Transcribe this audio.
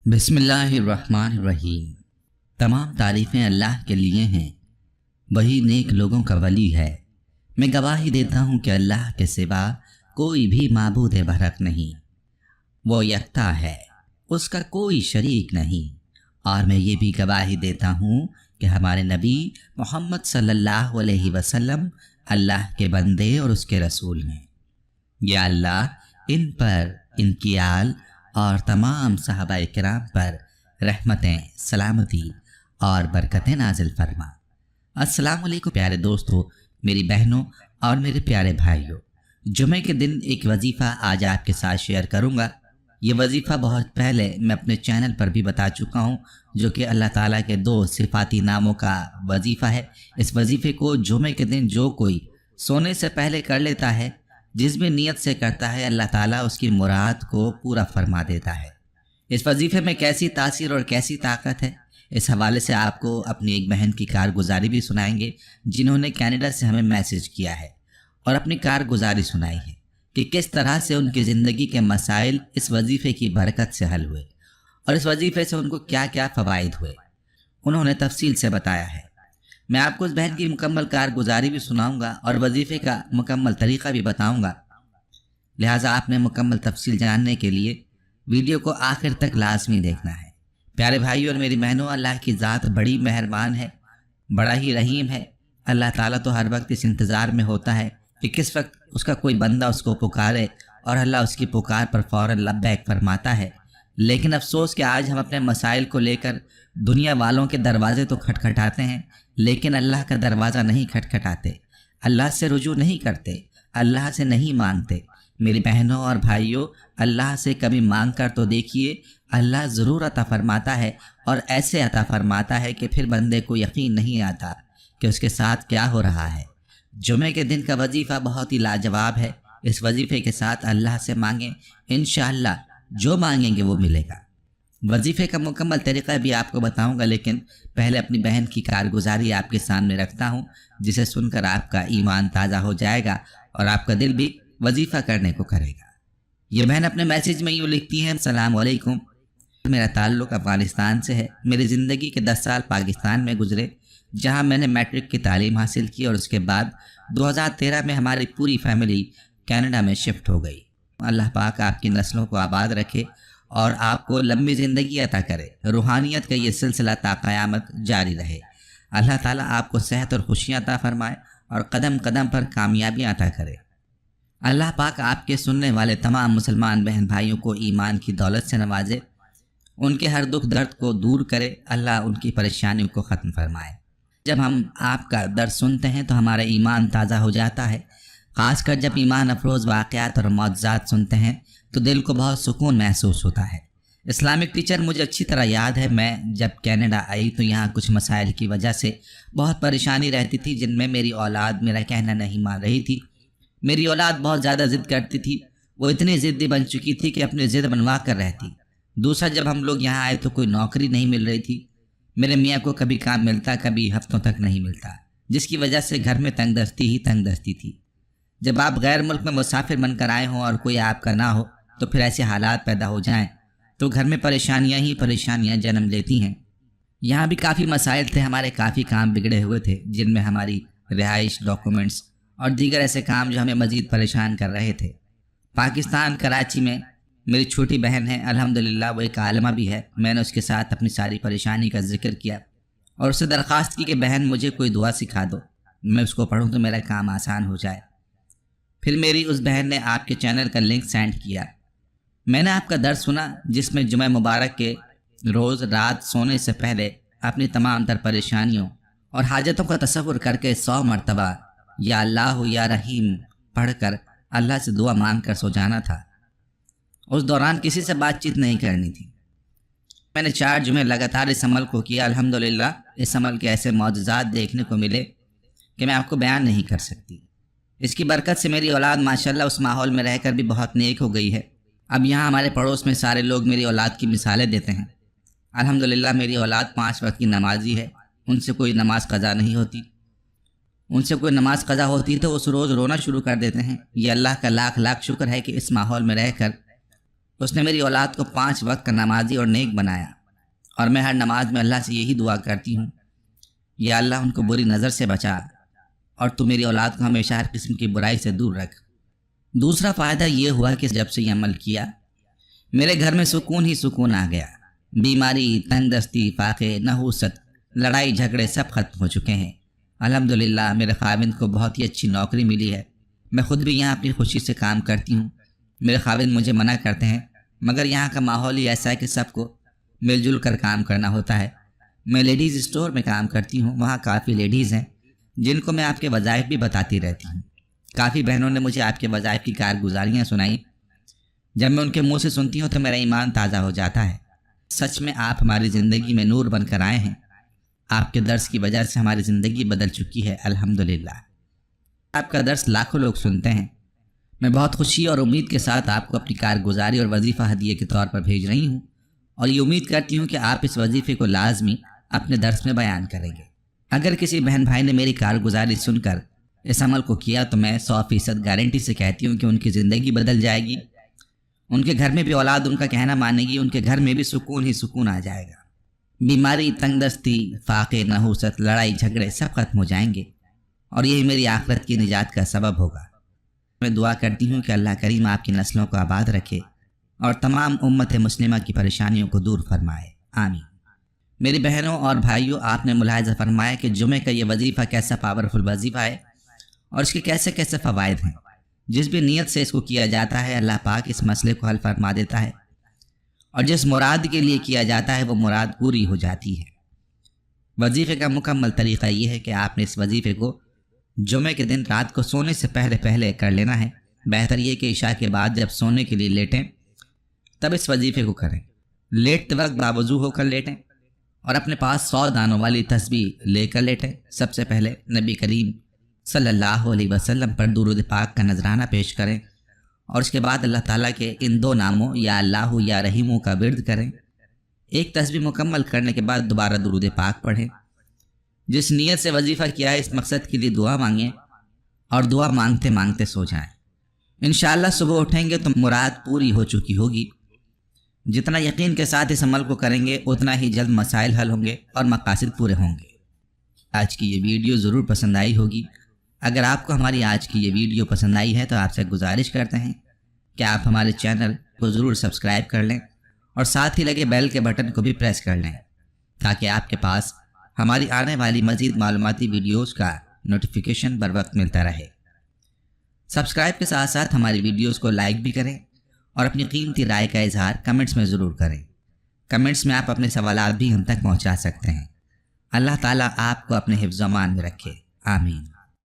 بسم اللہ الرحمن الرحیم۔ تمام تعریفیں اللہ کے لیے ہیں، وہی نیک لوگوں کا ولی ہے۔ میں گواہی دیتا ہوں کہ اللہ کے سوا کوئی بھی معبود برحق نہیں، وہ یکتا ہے، اس کا کوئی شریک نہیں۔ اور میں یہ بھی گواہی دیتا ہوں کہ ہمارے نبی محمد صلی اللہ علیہ وسلم اللہ کے بندے اور اس کے رسول ہیں۔ یا اللہ ان پر، ان کی آل اور تمام صحابہ کرام پر رحمتیں، سلامتی اور برکتیں نازل فرما۔ السلام علیکم پیارے دوستو، میری بہنوں اور میرے پیارے بھائیوں۔ جمعے کے دن ایک وظیفہ آج آپ کے ساتھ شیئر کروں گا۔ یہ وظیفہ بہت پہلے میں اپنے چینل پر بھی بتا چکا ہوں، جو کہ اللہ تعالیٰ کے 2 صفاتی ناموں کا وظیفہ ہے۔ اس وظیفے کو جمعے کے دن جو کوئی سونے سے پہلے کر لیتا ہے، جس بھی نیت سے کرتا ہے، اللہ تعالیٰ اس کی مراد کو پورا فرما دیتا ہے۔ اس وظیفے میں کیسی تاثیر اور کیسی طاقت ہے، اس حوالے سے آپ کو اپنی ایک بہن کی کارگزاری بھی سنائیں گے، جنہوں نے کینیڈا سے ہمیں میسج کیا ہے اور اپنی کارگزاری سنائی ہے کہ کس طرح سے ان کی زندگی کے مسائل اس وظیفے کی برکت سے حل ہوئے اور اس وظیفے سے ان کو کیا کیا فوائد ہوئے، انہوں نے تفصیل سے بتایا ہے۔ میں آپ کو اس بہن کی مکمل کارگزاری بھی سناؤں گا اور وظیفے کا مکمل طریقہ بھی بتاؤں گا، لہٰذا آپ نے مکمل تفصیل جاننے کے لیے ویڈیو کو آخر تک لازمی دیکھنا ہے۔ پیارے بھائیوں اور میری بہنوں، اللہ کی ذات بڑی مہربان ہے، بڑا ہی رحیم ہے۔ اللہ تعالیٰ تو ہر وقت اس انتظار میں ہوتا ہے کہ کس وقت اس کا کوئی بندہ اس کو پکارے اور اللہ اس کی پکار پر فوراً لبیک فرماتا ہے۔ لیکن افسوس کہ آج ہم اپنے مسائل کو لے کر دنیا والوں کے دروازے تو کھٹکھٹاتے ہیں، لیکن اللہ کا دروازہ نہیں کھٹکھٹاتے، اللہ سے رجوع نہیں کرتے، اللہ سے نہیں مانگتے۔ میری بہنوں اور بھائیوں، اللہ سے کبھی مانگ کر تو دیکھیے، اللہ ضرور عطا فرماتا ہے، اور ایسے عطا فرماتا ہے کہ پھر بندے کو یقین نہیں آتا کہ اس کے ساتھ کیا ہو رہا ہے۔ جمعے کے دن کا وظیفہ بہت ہی لاجواب ہے۔ اس وظیفے کے ساتھ اللہ سے مانگیں، انشاءاللہ جو مانگیں گے وہ ملے گا۔ وظیفے کا مکمل طریقہ بھی آپ کو بتاؤں گا، لیکن پہلے اپنی بہن کی کارگزاری آپ کے سامنے رکھتا ہوں، جسے سن کر آپ کا ایمان تازہ ہو جائے گا اور آپ کا دل بھی وظیفہ کرنے کو کرے گا۔ یہ بہن اپنے میسج میں یوں لکھتی ہیں: السلام علیکم، میرا تعلق افغانستان سے ہے۔ میری زندگی کے 10 سال پاکستان میں گزرے، جہاں میں نے میٹرک کی تعلیم حاصل کی اور اس کے بعد 2013 میں ہماری پوری فیملی کینیڈا میں شفٹ ہو گئی۔ اللہ پاک آپ کی نسلوں کو آباد رکھے اور آپ کو لمبی زندگی عطا کرے، روحانیت کا یہ سلسلہ تا قیامت جاری رہے۔ اللہ تعالیٰ آپ کو صحت اور خوشیاں عطا فرمائے اور قدم قدم پر کامیابیاں عطا کرے۔ اللہ پاک آپ کے سننے والے تمام مسلمان بہن بھائیوں کو ایمان کی دولت سے نوازے، ان کے ہر دکھ درد کو دور کرے، اللہ ان کی پریشانیوں کو ختم فرمائے۔ جب ہم آپ کا درد سنتے ہیں تو ہمارا ایمان تازہ ہو جاتا ہے، خاص کر جب ایمان افروز واقعات اور معجزات سنتے ہیں تو دل کو بہت سکون محسوس ہوتا ہے۔ اسلامک ٹیچر مجھے اچھی طرح یاد ہے، میں جب کینیڈا آئی تو یہاں کچھ مسائل کی وجہ سے بہت پریشانی رہتی تھی، جن میں میری اولاد میرا کہنا نہیں مان رہی تھی۔ میری اولاد بہت زیادہ ضد کرتی تھی، وہ اتنی ضدی بن چکی تھی کہ اپنی ضد بنوا کر رہتی۔ دوسرا، جب ہم لوگ یہاں آئے تو کوئی نوکری نہیں مل رہی تھی، میرے میاں کو کبھی کام ملتا، کبھی ہفتوں تک نہیں ملتا، جس کی وجہ سے گھر میں تنگ دستی ہی تنگ دستی تھی۔ جب آپ غیر ملک میں مسافر بن کر آئے ہوں اور کوئی آپ کا نہ ہو تو پھر ایسے حالات پیدا ہو جائیں تو گھر میں پریشانیاں ہی پریشانیاں جنم لیتی ہیں۔ یہاں بھی کافی مسائل تھے، ہمارے کافی کام بگڑے ہوئے تھے، جن میں ہماری رہائش، ڈاکومنٹس اور دیگر ایسے کام جو ہمیں مزید پریشان کر رہے تھے۔ پاکستان کراچی میں میری چھوٹی بہن ہے، الحمدللہ وہ ایک عالمہ بھی ہے۔ میں نے اس کے ساتھ اپنی ساری پریشانی کا ذکر کیا اور اس سے درخواست کی کہ بہن مجھے کوئی دعا سکھا دو، میں اس کو پڑھوں تو میرا کام آسان ہو جائے۔ پھر میری اس بہن نے آپ کے چینل کا لنک سینڈ کیا۔ میں نے آپ کا درس سنا، جس میں جمعہ مبارک کے روز رات سونے سے پہلے اپنی تمام تر پریشانیوں اور حاجتوں کا تصور کر کے 100 مرتبہ یا اللہ یا رحیم پڑھ کر اللہ سے دعا مانگ کر سو جانا تھا۔ اس دوران کسی سے بات چیت نہیں کرنی تھی۔ میں نے 4 جمعے لگاتار اس عمل کو کیا۔ الحمدللہ اس عمل کے ایسے معجزات دیکھنے کو ملے کہ میں آپ کو بیان نہیں کر سکتی۔ اس کی برکت سے میری اولاد ماشاءاللہ اس ماحول میں رہ کر بھی بہت نیک ہو گئی ہے۔ اب یہاں ہمارے پڑوس میں سارے لوگ میری اولاد کی مثالیں دیتے ہیں۔ الحمدللہ میری اولاد 5 وقت کی نمازی ہے، ان سے کوئی نماز قضا نہیں ہوتی۔ ان سے کوئی نماز قضا ہوتی تو اس روز رونا شروع کر دیتے ہیں۔ یہ اللہ کا لاکھ لاکھ شکر ہے کہ اس ماحول میں رہ کر اس نے میری اولاد کو 5 وقت کا نمازی اور نیک بنایا، اور میں ہر نماز میں اللہ سے یہی دعا کرتی ہوں، یا اللہ ان کو بری نظر سے بچا، اور تو میری اولاد کو ہمیشہ ہر قسم کی برائی سے دور رکھ۔ دوسرا فائدہ یہ ہوا کہ جب سے یہ عمل کیا میرے گھر میں سکون ہی سکون آ گیا۔ بیماری، تنگ دستی، فاقے، نحوست، لڑائی جھگڑے سب ختم ہو چکے ہیں۔ الحمدللہ میرے خاوند کو بہت ہی اچھی نوکری ملی ہے۔ میں خود بھی یہاں اپنی خوشی سے کام کرتی ہوں۔ میرے خاوند مجھے منع کرتے ہیں، مگر یہاں کا ماحول ہی ایسا ہے کہ سب کو مل جل کر کام کرنا ہوتا ہے۔ میں لیڈیز اسٹور میں کام کرتی ہوں، وہاں کافی لیڈیز ہیں جن کو میں آپ کے وظائف بھی بتاتی رہتی ہوں۔ کافی بہنوں نے مجھے آپ کے وظائف کی کارگزاریاں سنائیں۔ جب میں ان کے منہ سے سنتی ہوں تو میرا ایمان تازہ ہو جاتا ہے۔ سچ میں آپ ہماری زندگی میں نور بن کر آئے ہیں۔ آپ کے درس کی وجہ سے ہماری زندگی بدل چکی ہے، الحمدللہ۔ آپ کا درس لاکھوں لوگ سنتے ہیں۔ میں بہت خوشی اور امید کے ساتھ آپ کو اپنی کارگزاری اور وظیفہ ہدیے کے طور پر بھیج رہی ہوں، اور یہ امید کرتی ہوں کہ آپ اس وظیفے کو لازمی اپنے درس میں بیان کریں گے۔ اگر کسی بہن بھائی نے میری کارگزاری سن کر اس عمل کو کیا تو میں 100% گارنٹی سے کہتی ہوں کہ ان کی زندگی بدل جائے گی، ان کے گھر میں بھی اولاد ان کا کہنا مانے گی، ان کے گھر میں بھی سکون ہی سکون آ جائے گا۔ بیماری، تنگ دستی، فاقے، نحوست، لڑائی جھگڑے سب ختم ہو جائیں گے، اور یہی میری آخرت کی نجات کا سبب ہوگا۔ میں دعا کرتی ہوں کہ اللہ کریم آپ کی نسلوں کو آباد رکھے اور تمام امت مسلمہ کی پریشانیوں کو دور فرمائے، آمین۔ میری بہنوں اور بھائیوں، آپ نے ملاحظہ فرمایا کہ جمعے کا یہ وظیفہ کیسا پاورفل وظیفہ ہے اور اس کے کیسے کیسے فوائد ہیں۔ جس بھی نیت سے اس کو کیا جاتا ہے اللہ پاک اس مسئلے کو حل فرما دیتا ہے، اور جس مراد کے لیے کیا جاتا ہے وہ مراد پوری ہو جاتی ہے۔ وظیفے کا مکمل طریقہ یہ ہے کہ آپ نے اس وظیفے کو جمعے کے دن رات کو سونے سے پہلے کر لینا ہے۔ بہتر یہ کہ عشاء کے بعد جب سونے کے لیے لیٹیں تب اس وظیفے کو کریں۔ لیٹتے وقت باوضو ہو کر لیٹیں اور اپنے پاس 100 دانوں والی تسبیح لے کر لیٹیں۔ سب سے پہلے نبی کریم صلی اللہ علیہ وسلم پر درود پاک کا نذرانہ پیش کریں، اور اس کے بعد اللہ تعالیٰ کے ان 2 ناموں یا اللہ یا رحیموں کا ورد کریں۔ ایک تسبیح مکمل کرنے کے بعد دوبارہ درود پاک پڑھیں۔ جس نیت سے وظیفہ کیا ہے اس مقصد کے لیے دعا مانگیں، اور دعا مانگتے مانگتے سو جائیں۔ انشاءاللہ صبح اٹھیں گے تو مراد پوری ہو چکی ہوگی۔ جتنا یقین کے ساتھ اس عمل کو کریں گے اتنا ہی جلد مسائل حل ہوں گے اور مقاصد پورے ہوں گے۔ آج کی یہ ویڈیو ضرور پسند آئی ہوگی۔ اگر آپ کو ہماری آج کی یہ ویڈیو پسند آئی ہے تو آپ سے گزارش کرتے ہیں کہ آپ ہمارے چینل کو ضرور سبسکرائب کر لیں، اور ساتھ ہی لگے بیل کے بٹن کو بھی پریس کر لیں تاکہ آپ کے پاس ہماری آنے والی مزید معلوماتی ویڈیوز کا نوٹیفیکیشن بر وقت ملتا رہے۔ سبسکرائب کے ساتھ ساتھ ہماری ویڈیوز کو لائک بھی کریں اور اپنی قیمتی رائے کا اظہار کمنٹس میں ضرور کریں۔ کمنٹس میں آپ اپنے سوالات بھی ہم تک پہنچا سکتے ہیں۔ اللہ تعالیٰ آپ کو اپنے حفظ و امان میں رکھے، آمین۔